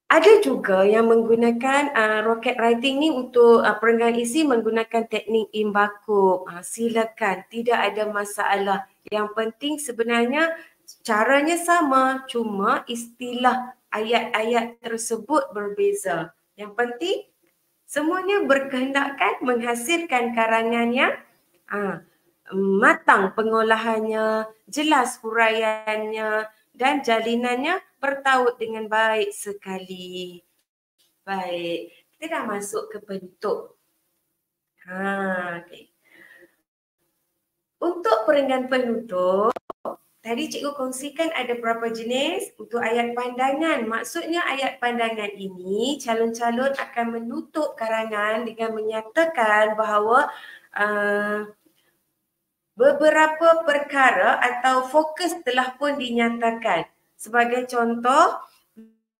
Ada juga yang menggunakan rocket writing ni untuk perenggan isi menggunakan teknik imbakub. Silakan, tidak ada masalah. Yang penting sebenarnya caranya sama, cuma istilah ayat-ayat tersebut berbeza. Yang penting semuanya berkehendakkan menghasilkan karangan yang matang pengolahannya, jelas huraiannya dan jalinannya bertaut dengan baik sekali. Baik, kita dah masuk ke bentuk. Okay. Untuk perenggan penutup, tadi cikgu kongsikan ada berapa jenis untuk ayat pandangan. Maksudnya ayat pandangan ini calon-calon akan menutup karangan dengan menyatakan bahawa beberapa perkara atau fokus telah pun dinyatakan. Sebagai contoh,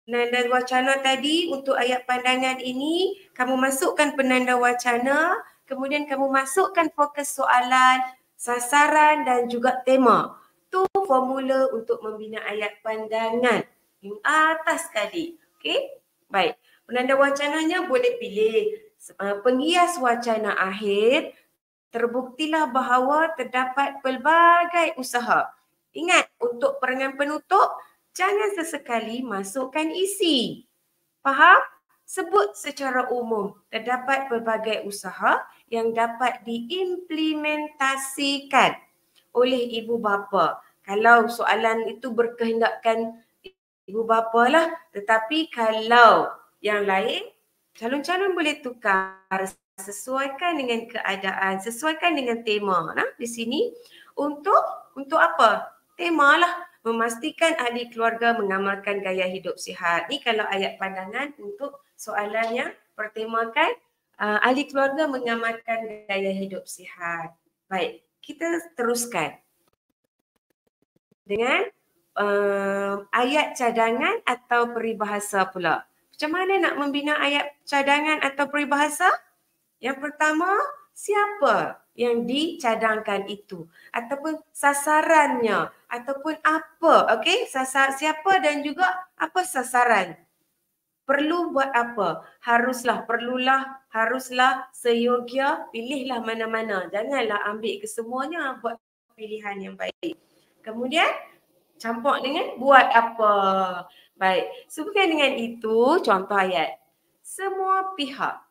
penanda wacana tadi untuk ayat pandangan ini, kamu masukkan penanda wacana, kemudian kamu masukkan fokus soalan, sasaran dan juga tema. Itu formula untuk membina ayat pandangan yang atas sekali. Okey? Baik. Penanda wacananya boleh pilih penghias wacana akhir. Terbuktilah bahawa terdapat pelbagai usaha. Ingat, untuk perenggan penutup, jangan sesekali masukkan isi. Faham? Sebut secara umum, terdapat pelbagai usaha yang dapat diimplementasikan oleh ibu bapa. Kalau soalan itu berkehendakkan ibu bapa lah, tetapi kalau yang lain, calon-calon boleh tukar. Sesuaikan dengan keadaan, sesuaikan dengan tema di sini untuk apa? Tema lah, memastikan ahli keluarga mengamalkan gaya hidup sihat. Ni kalau ayat pandangan untuk soalan yang bertemakan ahli keluarga mengamalkan gaya hidup sihat. Baik, kita teruskan dengan ayat cadangan atau peribahasa pula. Macam mana nak membina ayat cadangan atau peribahasa? Yang pertama, siapa yang dicadangkan itu ataupun sasarannya ataupun apa, okey? Siapa dan juga apa sasaran? Perlu buat apa? Perlulah, haruslah, seyogia, pilihlah mana-mana. Janganlah ambil kesemuanya, buat pilihan yang baik. Kemudian campur dengan buat apa. Baik, sehubungan dengan itu contoh ayat. Semua pihak.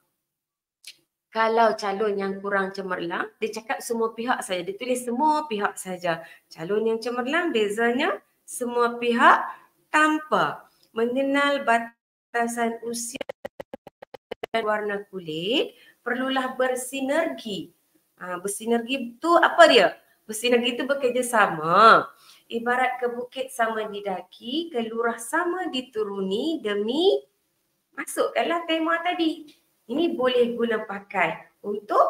Kalau calon yang kurang cemerlang, dia cakap semua pihak saja. Dia tulis semua pihak saja. Calon yang cemerlang bezanya semua pihak tanpa mengenal batasan usia dan warna kulit, perlulah bersinergi. Bersinergi tu apa dia? Bersinergi itu bekerjasama. Ibarat ke bukit sama didaki, ke lurah sama dituruni demi masukkanlah tema tadi. Ini boleh guna pakai untuk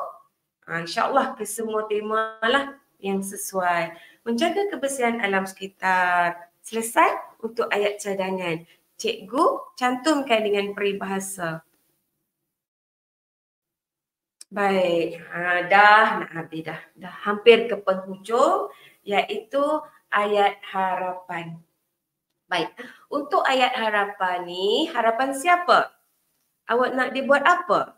insyaAllah ke semua tema lah yang sesuai. Menjaga kebersihan alam sekitar. Selesai untuk ayat cadangan. Cikgu cantumkan dengan peribahasa. Baik, dah nak habis dah. Dah hampir ke penghujung iaitu ayat harapan. Baik, untuk ayat harapan ni, harapan siapa? Awak nak dibuat apa?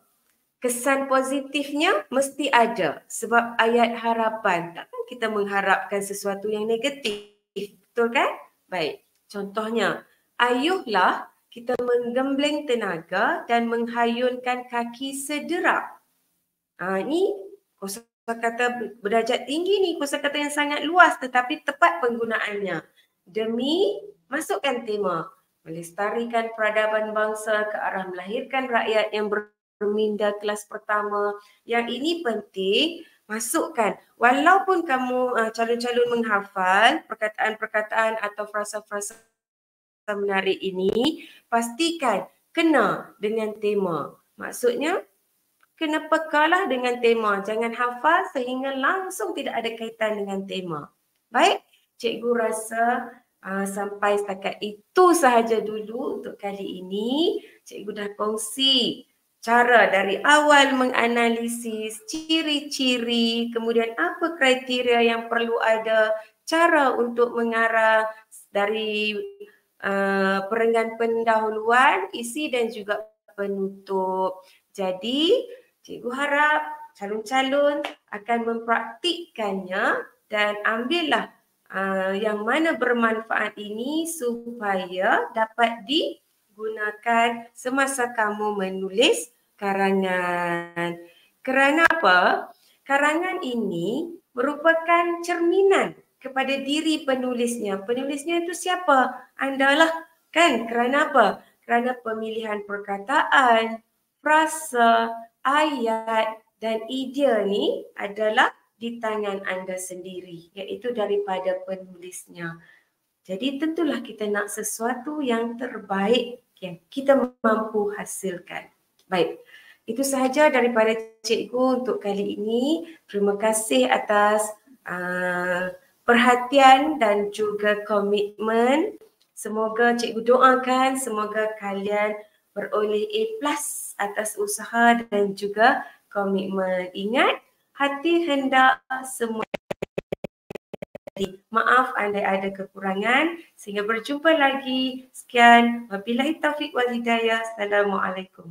Kesan positifnya mesti ada sebab ayat harapan. Takkan kita mengharapkan sesuatu yang negatif, betul kan? Baik, contohnya, ayuhlah kita menggembleng tenaga dan menghayunkan kaki sederak. Ini kosakata berdarjat tinggi ni, kosakata yang sangat luas tetapi tepat penggunaannya. Demi masukkan tema, melestarikan peradaban bangsa ke arah melahirkan rakyat yang berminda kelas pertama. Yang ini penting, masukkan. Walaupun kamu calon-calon menghafal perkataan-perkataan atau frasa-frasa menarik ini, pastikan kena dengan tema. Maksudnya, kena pekalah dengan tema. Jangan hafal sehingga langsung tidak ada kaitan dengan tema. Baik, cikgu rasa sampai setakat itu sahaja dulu untuk kali ini. Cikgu dah kongsi cara dari awal menganalisis ciri-ciri, kemudian apa kriteria yang perlu ada, cara untuk mengarah dari perenggan pendahuluan, isi dan juga penutup. Jadi, cikgu harap calon-calon akan mempraktikkannya dan ambillah yang mana bermanfaat ini supaya dapat digunakan semasa kamu menulis karangan. Kerana apa? Karangan ini merupakan cerminan kepada diri penulisnya. Penulisnya itu siapa? Anda lah kan? Kerana apa? Kerana pemilihan perkataan, frasa, ayat dan idea ni adalah di tangan anda sendiri, iaitu daripada penulisnya. Jadi tentulah kita nak sesuatu yang terbaik yang kita mampu hasilkan. Baik, itu sahaja daripada cikgu untuk kali ini. Terima kasih atas perhatian dan juga komitmen. Semoga cikgu doakan, semoga kalian beroleh A+ atas usaha dan juga komitmen. Ingat, hati hendak semua. Maaf andai ada kekurangan. Sehingga berjumpa lagi. Sekian. Wabillahi taufiq wal hidayah. Assalamualaikum.